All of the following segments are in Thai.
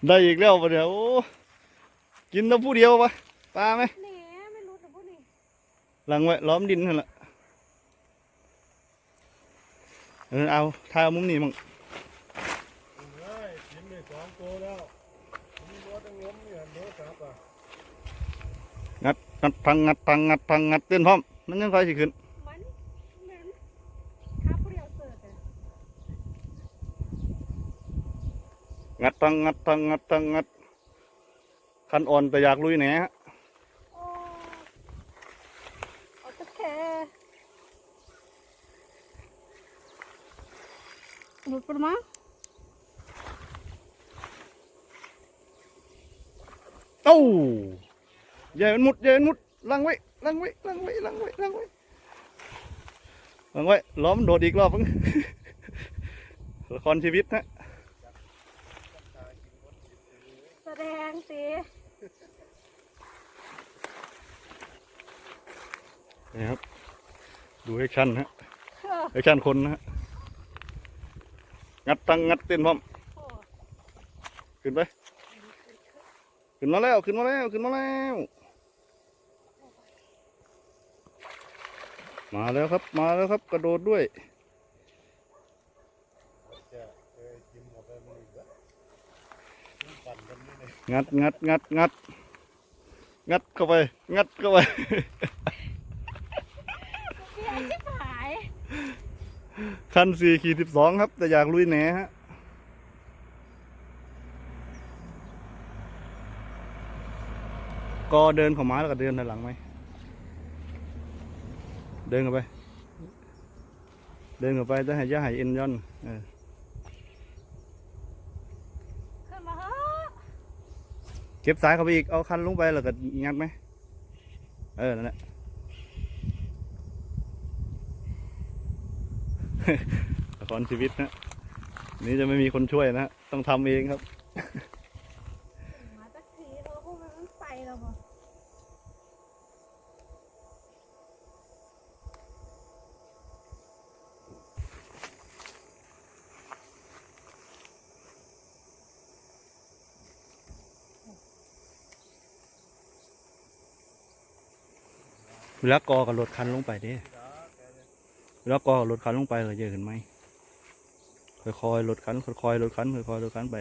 ได้อีกแล้วปะเดี๋ยวกินแต่ผู้เดียวปะปลาไหมแหนไม่รู้แต่พวกนี้หลังไว้ล้อมดินนั่นแหละเอาท่ามุมนี้มั่งกินไป2 ตัวแล้วมีรถต้องล้มเนี่ยรถจับอ่ะงัดพังงัดเต้นพร้อมมันยังค่อยสิขึ้นมันเหมือนข้าผู้เดียวเสิร์ฟเลย งัดคันอ่อนแต่อยากลุยแหนฮะโอ้เอาตะแคหลุดไปมั้งเอ้าใหญ่มันมุดลังไว้ล้อมโดดอีกรอบนึง ละครชีวิตนะแสดงสิ นี่ครับดูแอคชั่นฮะแอคชั่นคนนะฮะงัดเต้นพร้อมขึ้นไปขึ้นมาแล้วมาแล้วครับกระโดดด้วยงัดเข้าไปเบี้ยชิบหาย คัน4/12ครับแต่อยากลุยแหนฮะก็เดินเข้ามาแล้วก็เดินถอยหลังไหมเดินเข้าไปจะให้เอ็นย่อนขึ้นมาเฮ้อะเก็บสายเข้าไปอีกเอาคันลงไปแล้วก็งัดไหมนั่นแหละ ละครชีวิตนะนี้จะไม่มีคนช่วยนะต้องทำเองครับ มาสักทีเพราะพวกมันไปแล้วบ่เวลากอกับรถคันลงไปเด้เวลากอกับรถคันลงไปเราเยอะขึ้นไหมค่อยๆรถคันไป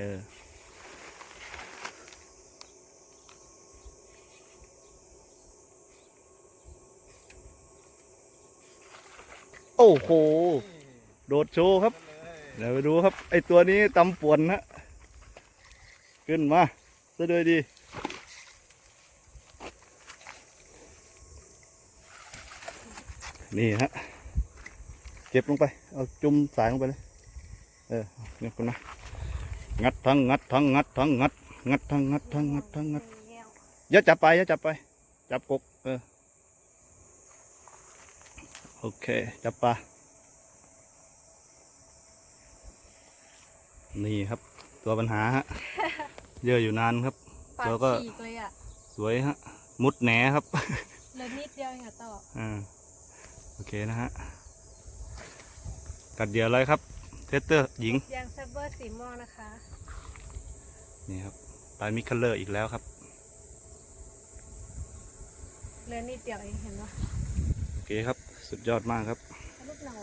โอ้โหโดดโชว์ครับเดี๋ยวไปดูครับไอตัวนี้ตำป่วนฮะขึ้นมาซะด้วยดีนี่ฮะเก็บลงไปเอาจุ่มสายลงไปเลยเนี่ยคุณนะงัดอย่าจับไปจับกบโอเคจับปลานี่ครับตัวปัญหาฮะเยอะอยู่นานครับตัวก็สวยฮะมุดแหนครับ เหลือนิดเดียวเองอะต่อโอเคนะฮะกัดเดียวเลยครับเทสเตอร์หญิงยางเซเบอร์สีม่วงนะคะนี่ครับปลามิคัลเลอร์อีกแล้วครับเหลือนิดเดียวเองเห็นไหมโอเคครับสุดยอดมากครับลูกเรา